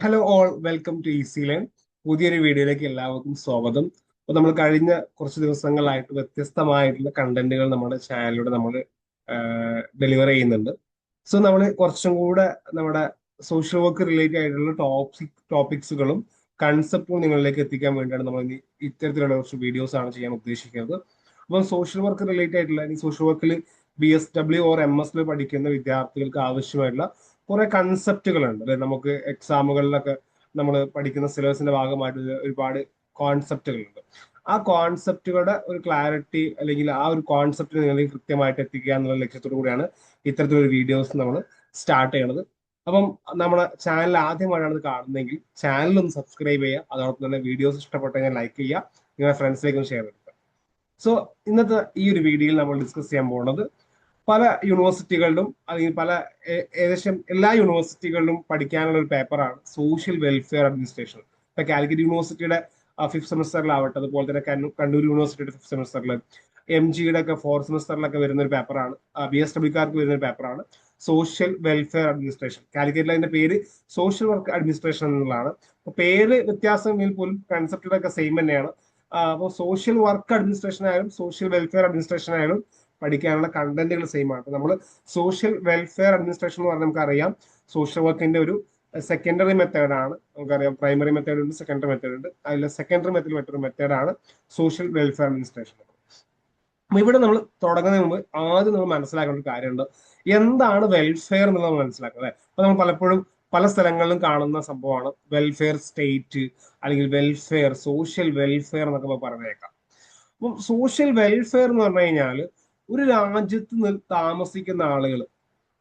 Hello all, welcome to easy learn. പുതിയൊരു വീഡിയോയിലേക്ക് എല്ലാവർക്കും സ്വാഗതം. അപ്പോൾ നമ്മൾ കഴിഞ്ഞ കുറച്ച് ദിവസങ്ങളായിട്ട് വ്യത്യസ്തമായിട്ടുള്ള കണ്ടന്റുകൾ നമ്മുടെ ചാനലിലൂടെ നമ്മൾ ഡെലിവർ ചെയ്യുന്നുണ്ട്. സോ നമ്മൾ കുറച്ചും കൂടെ നമ്മുടെ സോഷ്യൽ വർക്ക് റിലേറ്റഡ് ആയിട്ടുള്ള ടോപ്പിക്സുകളും കൺസെപ്റ്റും നിങ്ങളിലേക്ക് എത്തിക്കാൻ വേണ്ടിയാണ് നമ്മൾ ഇത്തരത്തിലുള്ള കുറച്ച് വീഡിയോസ് ആണ് ചെയ്യാൻ ഉദ്ദേശിക്കുന്നത്. അപ്പം സോഷ്യൽ വർക്ക് റിലേറ്റഡ് ആയിട്ടുള്ള സോഷ്യൽ വർക്കിൽ BSW ഓർ MS പഠിക്കുന്ന വിദ്യാർത്ഥികൾക്ക് ആവശ്യമായിട്ടുള്ള കുറെ കൺസെപ്റ്റുകളുണ്ട് അല്ലെ. നമുക്ക് എക്സാമുകളിലൊക്കെ നമ്മൾ പഠിക്കുന്ന സിലബസിന്റെ ഭാഗമായിട്ട് ഒരുപാട് കോൺസെപ്റ്റുകളുണ്ട്. ആ കോൺസെപ്റ്റുകളുടെ ഒരു ക്ലാരിറ്റി അല്ലെങ്കിൽ ആ ഒരു കോൺസെപ്റ്റ് നിങ്ങളിൽ കൃത്യമായിട്ട് എത്തിക്കുക എന്നുള്ള ലക്ഷ്യത്തോടു കൂടിയാണ് ഇത്തരത്തിലൊരു വീഡിയോസ് നമ്മൾ സ്റ്റാർട്ട് ചെയ്യണത്. അപ്പം നമ്മുടെ ചാനൽ ആദ്യമായിട്ടാണ് കാണുന്നതെങ്കിൽ ചാനൽ ഒന്ന് സബ്സ്ക്രൈബ് ചെയ്യുക. അതോടൊപ്പം തന്നെ വീഡിയോസ് ഇഷ്ടപ്പെട്ടു കഴിഞ്ഞാൽ ലൈക്ക് ചെയ്യുക, നിങ്ങളുടെ ഫ്രണ്ട്സിലേക്കും ഷെയർ ചെയ്യുക. സോ ഇന്നത്തെ ഈ ഒരു വീഡിയോയിൽ നമ്മൾ ഡിസ്കസ് ചെയ്യാൻ പോകുന്നത് പല യൂണിവേഴ്സിറ്റികളിലും അല്ലെങ്കിൽ ഏകദേശം എല്ലാ യൂണിവേഴ്സിറ്റികളിലും പഠിക്കാനുള്ള ഒരു പേപ്പറാണ് സോഷ്യൽ വെൽഫെയർ അഡ്മിനിസ്ട്രേഷൻ. ഇപ്പൊ കാലിക്കറ്റ് യൂണിവേഴ്സിറ്റിയുടെ 5th സെമസ്റ്ററിലാവട്ടെ, അതുപോലെ തന്നെ കണ്ണൂർ യൂണിവേഴ്സിറ്റിയുടെ 5th സെമസ്റ്ററിൽ, MGയുടെ ഒക്കെ 4th സെമസ്റ്ററിലൊക്കെ വരുന്ന ഒരു പേപ്പറാണ്, BSWക്കാർക്ക് വരുന്ന ഒരു പേപ്പറാണ് സോഷ്യൽ വെൽഫെയർ അഡ്മിനിസ്ട്രേഷൻ. കാലിക്കറ്റിൽ അതിന്റെ പേര് സോഷ്യൽ വർക്ക് അഡ്മിനിസ്ട്രേഷൻ എന്നുള്ളതാണ്. അപ്പൊ പേര് വ്യത്യാസമെങ്കിൽ പോലും കൺസെപ്റ്റുകളൊക്കെ സെയിം തന്നെയാണ്. അപ്പോൾ സോഷ്യൽ വർക്ക് അഡ്മിനിസ്ട്രേഷൻ ആയാലും സോഷ്യൽ വെൽഫെയർ അഡ്മിനിസ്ട്രേഷൻ ആയാലും പഠിക്കാനുള്ള കണ്ടന്റുകൾ സെയിം ആണ്. നമ്മൾ സോഷ്യൽ വെൽഫെയർ അഡ്മിനിസ്ട്രേഷൻ എന്ന് പറഞ്ഞാൽ നമുക്കറിയാം സോഷ്യൽ വർക്കിന്റെ ഒരു സെക്കൻഡറി മെത്തേഡാണ്. നമുക്കറിയാം പ്രൈമറി മെത്തേഡ് ഉണ്ട്, സെക്കൻഡറി മെത്തേഡ് ഉണ്ട്. അതിൽ സെക്കൻഡറി മെത്തേഡാണ് സോഷ്യൽ വെൽഫെയർ അഡ്മിനിസ്ട്രേഷൻ. അപ്പൊ ഇവിടെ നമ്മൾ തുടങ്ങുന്നതിന് മുമ്പ് ആദ്യം നമ്മൾ മനസ്സിലാക്കേണ്ട ഒരു കാര്യമുണ്ട്, എന്താണ് വെൽഫെയർ എന്നുള്ളത് നമ്മൾ മനസ്സിലാക്കുന്നത്. അപ്പൊ നമ്മൾ പലപ്പോഴും പല സ്ഥലങ്ങളിലും കാണുന്ന സംഭവമാണ് വെൽഫെയർ സ്റ്റേറ്റ് അല്ലെങ്കിൽ വെൽഫെയർ, സോഷ്യൽ വെൽഫെയർ എന്നൊക്കെ പറഞ്ഞേക്കാം. അപ്പം സോഷ്യൽ വെൽഫെയർ എന്ന് പറഞ്ഞു കഴിഞ്ഞാൽ ഒരു രാജ്യത്ത് താമസിക്കുന്ന ആളുകൾ,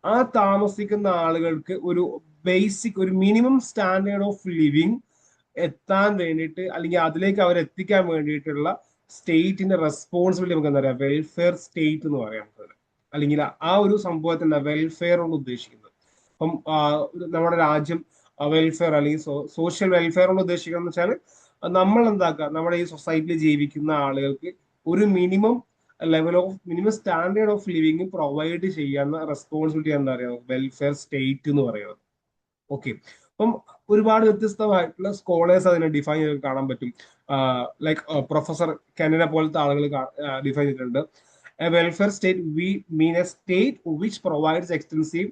ആ താമസിക്കുന്ന ആളുകൾക്ക് ഒരു ബേസിക്, ഒരു മിനിമം സ്റ്റാൻഡേർഡ് ഓഫ് ലിവിങ് എത്താൻ വേണ്ടിയിട്ട് അല്ലെങ്കിൽ അതിലേക്ക് അവർ എത്തിക്കാൻ വേണ്ടിയിട്ടുള്ള സ്റ്റേറ്റിന്റെ റെസ്പോൺസിബിലിറ്റി നമുക്ക് എന്താ പറയുക, വെൽഫെയർ സ്റ്റേറ്റ് എന്ന് പറയാം. അല്ലെങ്കിൽ ആ ഒരു സംഭവത്തിന്റെ വെൽഫെയർ കൊണ്ട് ഉദ്ദേശിക്കുന്നത്. അപ്പം നമ്മുടെ രാജ്യം വെൽഫെയർ അല്ലെങ്കിൽ സോഷ്യൽ വെൽഫെയർ കൊണ്ട് ഉദ്ദേശിക്കുന്നത് വെച്ചാൽ നമ്മൾ എന്താക്കുക, നമ്മുടെ ഈ സൊസൈറ്റിയിൽ ജീവിക്കുന്ന ആളുകൾക്ക് ഒരു minimum minimum standard of living provide ചെയ്യുന്ന റെസ്പോൺസിബിലിറ്റി എന്താ പറയുക, വെൽഫെയർ സ്റ്റേറ്റ് എന്ന് പറയുന്നത്. ഓക്കെ, അപ്പം ഒരുപാട് വ്യത്യസ്തമായിട്ടുള്ള സ്കോളേഴ്സ് അതിനെ ഡിഫൈൻ ചെയ്ത് കാണാൻ പറ്റും. ലൈക്ക് പ്രൊഫസർ കെനനെ പോലത്തെ ആളുകൾ ഡിഫൈൻ ചെയ്തിട്ടുണ്ട്. A welfare state we mean a state which provides extensive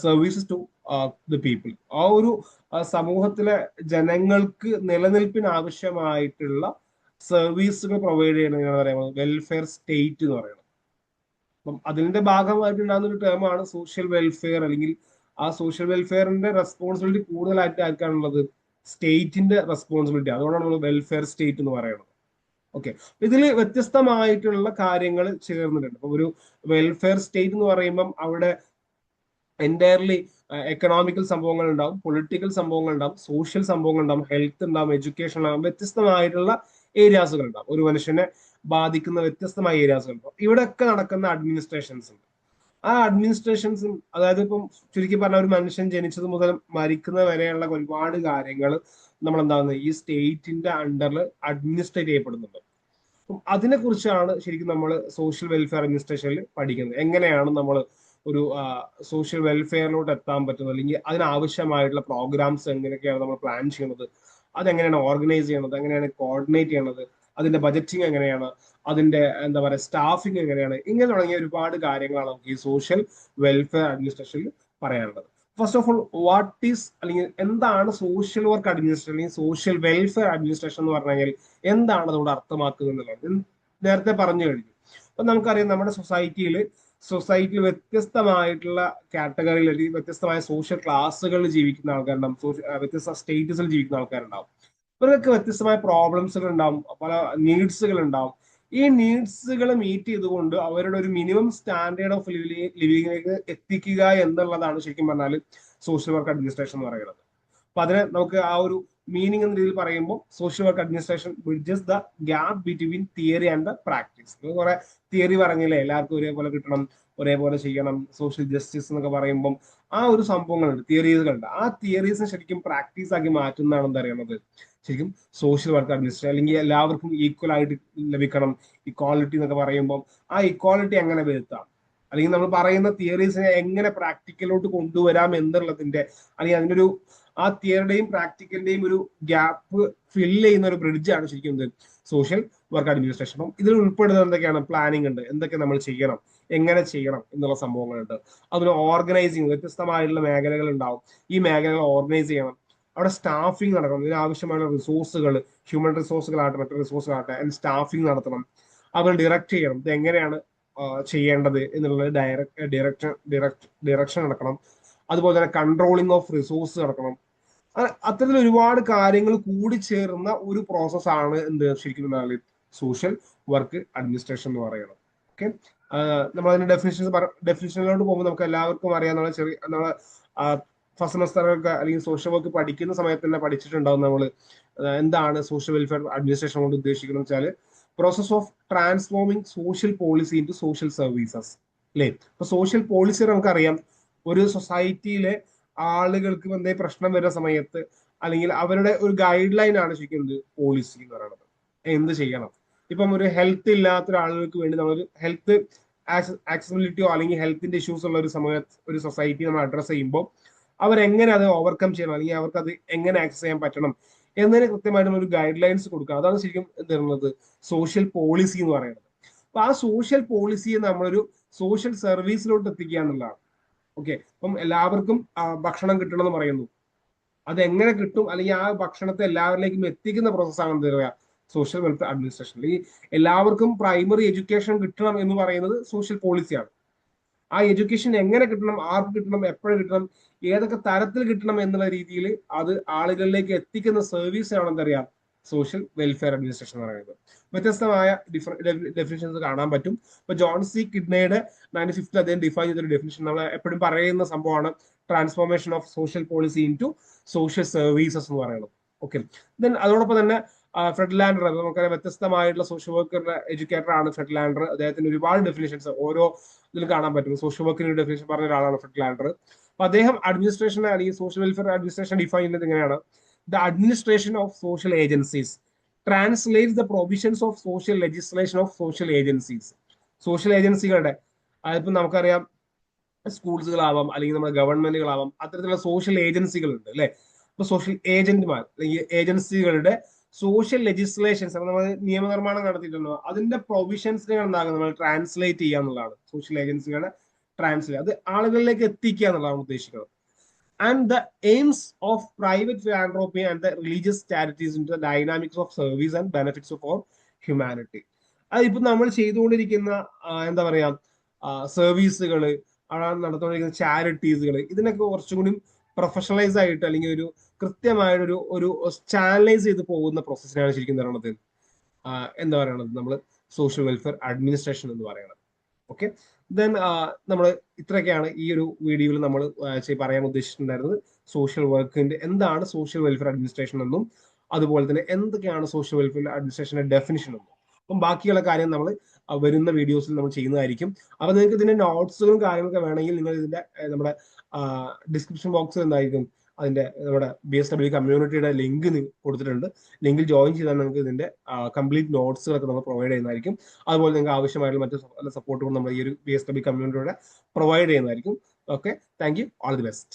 services to the people. ആ ഒരു സമൂഹത്തിലെ ജനങ്ങൾക്ക് നിലനിൽപ്പിന് ആവശ്യമായിട്ടുള്ള സർവീസുകൾ പ്രൊവൈഡ് ചെയ്യുന്നതിനാണ് പറയുന്നത് വെൽഫെയർ സ്റ്റേറ്റ് എന്ന് പറയുന്നത്. അപ്പം അതിന്റെ ഭാഗമായിട്ടുണ്ടാകുന്ന ഒരു ടേമാണ് സോഷ്യൽ വെൽഫെയർ. അല്ലെങ്കിൽ ആ സോഷ്യൽ വെൽഫെയറിന്റെ റെസ്പോൺസിബിലിറ്റി കൂടുതലായിട്ട് ആർക്കാണുള്ളത്, സ്റ്റേറ്റിന്റെ റെസ്പോൺസിബിലിറ്റി. അതുകൊണ്ടാണ് നമ്മൾ വെൽഫെയർ സ്റ്റേറ്റ് എന്ന് പറയുന്നത്. ഓക്കെ, ഇതിൽ വ്യത്യസ്തമായിട്ടുള്ള കാര്യങ്ങൾ ചേർന്നിട്ടുണ്ട്. അപ്പൊ ഒരു വെൽഫെയർ സ്റ്റേറ്റ് എന്ന് പറയുമ്പം അവിടെ എൻറ്റയർലി എക്കണോമിക്കൽ സംഭവങ്ങൾ ഉണ്ടാവും, പൊളിറ്റിക്കൽ സംഭവങ്ങൾ ഉണ്ടാവും, സോഷ്യൽ സംഭവങ്ങൾ ഉണ്ടാവും, ഹെൽത്ത് ഉണ്ടാവും, എഡ്യൂക്കേഷൻ ഉണ്ടാവും, വ്യത്യസ്തമായിട്ടുള്ള ഏരിയാസുകൾ ഉണ്ടാവും. ഒരു മനുഷ്യനെ ബാധിക്കുന്ന വ്യത്യസ്തമായ ഏരിയാസുകൾ ഉണ്ടാവും. ഇവിടെയൊക്കെ നടക്കുന്ന അഡ്മിനിസ്ട്രേഷൻസ് ഉണ്ട്. ആ അഡ്മിനിസ്ട്രേഷൻസും, അതായത് ഇപ്പം ചുരുക്കി പറഞ്ഞ ഒരു മനുഷ്യൻ ജനിച്ചത് മുതൽ മരിക്കുന്ന വരെയുള്ള ഒരുപാട് കാര്യങ്ങൾ നമ്മൾ എന്താകുന്നത് ഈ സ്റ്റേറ്റിന്റെ അണ്ടറിൽ അഡ്മിനിസ്ട്രേറ്റ് ചെയ്യപ്പെടുന്നുണ്ട്. അപ്പം അതിനെ കുറിച്ചാണ് ശരിക്കും നമ്മൾ സോഷ്യൽ വെൽഫെയർ അഡ്മിനിസ്ട്രേഷനിൽ പഠിക്കുന്നത്. എങ്ങനെയാണ് നമ്മൾ ഒരു സോഷ്യൽ വെൽഫെയറിലോട്ട് എത്താൻ പറ്റുന്നത്, അല്ലെങ്കിൽ അതിനാവശ്യമായിട്ടുള്ള പ്രോഗ്രാംസ് എങ്ങനെയൊക്കെയാണ് നമ്മൾ പ്ലാൻ ചെയ്യുന്നത്, അതെങ്ങനെയാണ് ഓർഗനൈസ് ചെയ്യണത്, എങ്ങനെയാണ് കോർഡിനേറ്റ് ചെയ്യണത്, അതിന്റെ ബജറ്റിംഗ് എങ്ങനെയാണ്, അതിന്റെ എന്താ പറയുക സ്റ്റാഫിംഗ് എങ്ങനെയാണ്, ഇങ്ങനെ തുടങ്ങിയ ഒരുപാട് കാര്യങ്ങളാണ് നമുക്ക് ഈ സോഷ്യൽ വെൽഫെയർ അഡ്മിനിസ്ട്രേഷനിൽ പറയാനുള്ളത്. First of all, what is അല്ലെങ്കിൽ എന്താണ് സോഷ്യൽ വർക്ക് അഡ്മിനിസ്ട്രേഷൻ അല്ലെങ്കിൽ സോഷ്യൽ വെൽഫെയർ അഡ്മിനിസ്ട്രേഷൻ എന്ന് പറഞ്ഞു കഴിഞ്ഞാൽ എന്താണ് അതുകൊണ്ട് അർത്ഥമാക്കുന്നത് എന്നുള്ളത് നേരത്തെ പറഞ്ഞു കഴിഞ്ഞു. അപ്പൊ നമുക്കറിയാം നമ്മുടെ സൊസൈറ്റിയിൽ വ്യത്യസ്തമായിട്ടുള്ള കാറ്റഗറിയിൽ അല്ലെങ്കിൽ വ്യത്യസ്തമായ സോഷ്യൽ ക്ലാസ്സുകളിൽ ജീവിക്കുന്ന ആൾക്കാരുണ്ടാവും, വ്യത്യസ്ത സ്റ്റേറ്റസിൽ ജീവിക്കുന്ന ആൾക്കാരുണ്ടാവും. ഇവർക്കൊക്കെ വ്യത്യസ്തമായ പ്രോബ്ലംസുകൾ ഉണ്ടാവും, പല നീഡ്സുകൾ ഉണ്ടാവും. ഈ നീഡ്സുകൾ മീറ്റ് ചെയ്തുകൊണ്ട് അവരുടെ ഒരു മിനിമം സ്റ്റാൻഡേർഡ് ഓഫ് ലിവിങ്ങിലേക്ക് എത്തിക്കുക എന്നുള്ളതാണ് ശരിക്കും പറഞ്ഞാൽ സോഷ്യൽ വർക്ക് അഡ്മിനിസ്ട്രേഷൻ എന്ന് പറയുന്നത്. അപ്പൊ അതിനെ നമുക്ക് ആ ഒരു മീനിങ് എന്ന രീതിയിൽ പറയുമ്പോൾ social work administration bridges the gap between theory and the practice. കുറെ തിയറി പറഞ്ഞില്ലേ, എല്ലാവർക്കും ഒരേപോലെ കിട്ടണം, ഒരേപോലെ ചെയ്യണം, സോഷ്യൽ ജസ്റ്റിസ് എന്നൊക്കെ പറയുമ്പോൾ ആ ഒരു സംഭവങ്ങളുണ്ട്, തിയറീസുകളുണ്ട്. ആ തിയറീസിനെ ശരിക്കും പ്രാക്ടീസ് ആക്കി മാറ്റുന്നതാണ് എന്താ പറയുന്നത് ശരിക്കും സോഷ്യൽ വർക്ക് അഡ്മിനിസ്ട്രേഷൻ. അല്ലെങ്കിൽ എല്ലാവർക്കും ഈക്വൽ ആയിട്ട് ലഭിക്കണം, ഇക്വാളിറ്റി എന്നൊക്കെ പറയുമ്പോൾ ആ ഇക്വാളിറ്റി എങ്ങനെ വരുത്താം, അല്ലെങ്കിൽ നമ്മൾ പറയുന്ന തിയറീസിനെ എങ്ങനെ പ്രാക്ടിക്കലോട്ട് കൊണ്ടുവരാം എന്നുള്ളതിന്റെ, അല്ലെങ്കിൽ അതിന്റെ ഒരു ആ തിയറിയുടെയും പ്രാക്ടിക്കലിന്റെയും ഒരു ഗ്യാപ്പ് ഫില്ല് ചെയ്യുന്ന ഒരു ബ്രിഡ്ജാണ് ശരിക്കും സോഷ്യൽ വർക്ക് അഡ്മിനിസ്ട്രേഷൻ. അപ്പം ഇതിൽ ഉൾപ്പെടുന്നത് എന്തൊക്കെയാണ്? പ്ലാനിങ് ഉണ്ട്, എന്തൊക്കെ നമ്മൾ ചെയ്യണം, എങ്ങനെ ചെയ്യണം എന്നുള്ള സംഭവങ്ങളുണ്ട്. അതുപോലെ ഓർഗനൈസിങ്, വ്യത്യസ്തമായിട്ടുള്ള മേഖലകൾ ഉണ്ടാവും, ഈ മേഖലകൾ ഓർഗനൈസ് ചെയ്യണം. അവിടെ സ്റ്റാഫിംഗ് നടക്കണം, ഇതിന് ആവശ്യമായ റിസോഴ്സുകൾ, ഹ്യൂമൻ റിസോഴ്സുകളാകട്ടെ മറ്റു റിസോഴ്സുകളാകട്ടെ, അതിന് സ്റ്റാഫിംഗ് നടത്തണം. അവർ ഡയറക്റ്റ് ചെയ്യണം, ഇത് എങ്ങനെയാണ് ചെയ്യേണ്ടത് എന്നുള്ളത് ഡിറക്ഷൻ നടക്കണം. അതുപോലെ തന്നെ കൺട്രോളിങ് ഓഫ് റിസോഴ്സ് നടക്കണം. അത്തരത്തിൽ ഒരുപാട് കാര്യങ്ങൾ കൂടി ചേർന്ന ഒരു പ്രോസസ്സാണ് എന്ത് ശരിക്കും സോഷ്യൽ വർക്ക് അഡ്മിനിസ്ട്രേഷൻ എന്ന് പറയുന്നത്. ഓക്കെ, നമ്മൾ അതിന്റെ ഡെഫിനിഷനിലോട്ട് പോകുമ്പോൾ നമുക്ക് എല്ലാവർക്കും അറിയാം, നമ്മളെ ഫസ്റ്റ് സെമസ്റ്ററൊക്കെ അല്ലെങ്കിൽ സോഷ്യൽ വർക്ക് പഠിക്കുന്ന സമയത്ത് തന്നെ പഠിച്ചിട്ടുണ്ടാവും നമ്മൾ. എന്താണ് സോഷ്യൽ വെൽഫെയർ അഡ്മിനിസ്ട്രേഷൻ കൊണ്ട് ഉദ്ദേശിക്കുന്നത് വെച്ചാൽ process of transforming social policy into social services, അല്ലേ? ഇപ്പൊ സോഷ്യൽ പോളിസി നമുക്കറിയാം, ഒരു സൊസൈറ്റിയിലെ ആളുകൾക്ക് എന്തെങ്കിലും പ്രശ്നം വരുന്ന സമയത്ത് അല്ലെങ്കിൽ അവരുടെ ഒരു ഗൈഡ് ലൈൻ ആണ് ശരിക്കും പോളിസി എന്ന് പറയുന്നത്. എന്ത് ചെയ്യണം? ഇപ്പം ഒരു ഹെൽത്ത് ഇല്ലാത്ത ഒരാളുകൾക്ക് വേണ്ടി നമ്മളൊരു ഹെൽത്ത് ആക്സസിബിലിറ്റിയോ അല്ലെങ്കിൽ ഹെൽത്തിന്റെ ഇഷ്യൂസ് ഉള്ള ഒരു സൊസൈറ്റി നമ്മൾ അഡ്രസ് ചെയ്യുമ്പോൾ അവരെങ്ങനെ അത് ഓവർകം ചെയ്യണം അല്ലെങ്കിൽ അവർക്ക് അത് എങ്ങനെ ആക്സസ് ചെയ്യാൻ പറ്റണം എന്നതിന് കൃത്യമായിട്ടുള്ള ഒരു ഗൈഡ് ലൈൻസ് കൊടുക്കുക. അതാണ് ശരിക്കും എന്ത് സോഷ്യൽ പോളിസി എന്ന് പറയുന്നത്. അപ്പൊ ആ സോഷ്യൽ പോളിസിയെ നമ്മളൊരു സോഷ്യൽ സർവീസിലോട്ട് എത്തിക്കുക എന്നുള്ളതാണ്. ഓക്കെ, അപ്പം എല്ലാവർക്കും ഭക്ഷണം കിട്ടണം എന്ന് പറയുന്നു, അത് എങ്ങനെ കിട്ടും അല്ലെങ്കിൽ ആ ഭക്ഷണത്തെ എല്ലാവരിലേക്കും എത്തിക്കുന്ന പ്രോസസ്സാണ് എന്താ പറയുക സോഷ്യൽ വെൽഫെയർ അഡ്മിനിസ്ട്രേഷൻ. അല്ലെങ്കിൽ എല്ലാവർക്കും പ്രൈമറി എഡ്യൂക്കേഷൻ കിട്ടണം എന്ന് പറയുന്നത് സോഷ്യൽ പോളിസിയാണ്. ആ എഡ്യൂക്കേഷൻ എങ്ങനെ കിട്ടണം, ആർക്ക് കിട്ടണം, എപ്പോഴും കിട്ടണം, ഏതൊക്കെ തരത്തിൽ കിട്ടണം എന്നുള്ള രീതിയിൽ അത് ആളുകളിലേക്ക് എത്തിക്കുന്ന സർവീസ് ആണ് എന്താ പറയുക സോഷ്യൽ വെൽഫെയർ അഡ്മിനിസ്ട്രേഷൻ എന്ന് പറയുന്നത്. വ്യത്യസ്തമായ ഡെഫിനിഷൻസ് കാണാൻ പറ്റും. ഇപ്പൊ ജോൺ സി കിഡ്നയുടെ 95ൽ അദ്ദേഹം ഡിഫൈൻ ചെയ്തൊരു ഡെഫിനിഷൻ നമ്മൾ എപ്പോഴും പറയുന്ന സംഭവമാണ് transformation of social policy into social services എന്ന് പറയുന്നത്. ഓക്കെ, ദെൻ അതോടൊപ്പം തന്നെ ഫ്രെഡ് ലാൻഡർ, നമുക്കറിയാം വ്യത്യസ്തമായിട്ടുള്ള സോഷ്യൽ വർക്കറുടെ എഡ്യൂക്കേറ്റർ ആണ് ഫ്രെഡ് ലാൻഡർ. അദ്ദേഹത്തിന് ഒരുപാട് ഡെഫിനിഷൻസ് ഓരോ ഇതിൽ കാണാൻ പറ്റും. സോഷ്യൽ വർക്കിന് ഡെഫിനിഷൻ പറഞ്ഞ ഒരാളാണ് ഫ്രെഡ് ലാൻഡർ. അപ്പൊ അദ്ദേഹം അഡ്മിനിസ്ട്രേഷൻ അല്ലെങ്കിൽ സോഷ്യൽ വെൽഫെയർ അഡ്മിനിസ്ട്രേഷൻ ഡിഫൈൻ ചെയ്യുന്നത് എങ്ങനെയാണ്? The administration of social agencies translate the provisions of social legislation of social agencies. Social ഏജൻസികളുടെ, അതിപ്പോ നമുക്കറിയാം സ്കൂൾസുകളാവാം അല്ലെങ്കിൽ നമ്മുടെ ഗവൺമെന്റുകളാവാം, അത്തരത്തിലുള്ള സോഷ്യൽ ഏജൻസികൾ ഉണ്ട് അല്ലെ? ഇപ്പൊ സോഷ്യൽ ഏജന്റുമാർ അല്ലെങ്കിൽ ഏജൻസികളുടെ സോഷ്യൽ ലെജിസ്ലേഷൻസ്, നമ്മൾ നിയമനിർമ്മാണം നടത്തിയിട്ടുണ്ടോ അതിന്റെ പ്രൊവിഷൻസിനെ എന്താകും നമ്മൾ ട്രാൻസ്ലേറ്റ് ചെയ്യുക എന്നുള്ളതാണ് സോഷ്യൽ ഏജൻസികളെ ട്രാൻസ്ലേറ്റ്, അത് ആളുകളിലേക്ക് എത്തിക്കുക എന്നുള്ളതാണ് ഉദ്ദേശിക്കുന്നത്. And the aims of private philanthropy and the religious charities in the dynamics of service and benefits for humanity. അതിപ്പോ നമ്മൾ ചെയ്തുകൊണ്ടിരിക്കുന്ന എന്താ പറയാ സർവീസുകൾ, നടത്തുകൊണ്ടിരിക്കുന്ന ചാരിറ്റീസുകൾ, ഇതിനൊക്കെ കുറച്ചും കൂടി പ്രൊഫഷണലൈസ് ആയിട്ട് അല്ലെങ്കിൽ ഒരു കൃത്യമായിട്ടൊരു ഒരു ചാനലൈസ് ചെയ്ത് പോകുന്ന പ്രോസസ്സിനാണ് ശരിക്കും പറയുന്നത് എന്താ പറയണത് നമ്മൾ സോഷ്യൽ വെൽഫെയർ അഡ്മിനിസ്ട്രേഷൻ എന്ന് പറയുന്നത്. ഓക്കെ, ദെൻ നമ്മൾ ഇത്രയൊക്കെയാണ് ഈ ഒരു വീഡിയോയിൽ നമ്മൾ പറയാൻ ഉദ്ദേശിച്ചിട്ടുണ്ടായിരുന്നത്. സോഷ്യൽ വർക്കിന്റെ എന്താണ് സോഷ്യൽ വെൽഫെയർ അഡ്മിനിസ്ട്രേഷൻ എന്നും അതുപോലെ തന്നെ എന്തൊക്കെയാണ് സോഷ്യൽ വെൽഫെയർ അഡ്മിനിസ്ട്രേഷന്റെ ഡെഫിനിഷൻ എന്നും. അപ്പം ബാക്കിയുള്ള കാര്യം നമ്മൾ വരുന്ന വീഡിയോസിൽ നമ്മൾ ചെയ്യുന്നതായിരിക്കും. അപ്പൊ നിങ്ങൾക്ക് ഇതിന്റെ നോട്ട്സുകളും കാര്യങ്ങളൊക്കെ വേണമെങ്കിൽ നിങ്ങൾ ഇതിന്റെ നമ്മുടെ ഡിസ്ക്രിപ്ഷൻ ബോക്സിൽ എന്തായിരിക്കും അതിന്റെ നമ്മുടെ BSW കമ്മ്യൂണിറ്റിയുടെ ലിങ്ക് കൊടുത്തിട്ടുണ്ട്. ലിങ്കിൽ ജോയിൻ ചെയ്താൽ നിങ്ങൾക്ക് ഇതിന്റെ കംപ്ലീറ്റ് നോട്ട്സുകളൊക്കെ നമ്മൾ പ്രൊവൈഡ് ചെയ്യുന്നതായിരിക്കും. അതുപോലെ നിങ്ങൾക്ക് ആവശ്യമായിട്ടുള്ള മറ്റു സപ്പോർട്ടുകൾ നമ്മൾ ഈ ഒരു BSW കമ്മ്യൂണിറ്റിയുടെ പ്രൊവൈഡ് ചെയ്യുന്നതായിരിക്കും. Okay, thank you, all the best.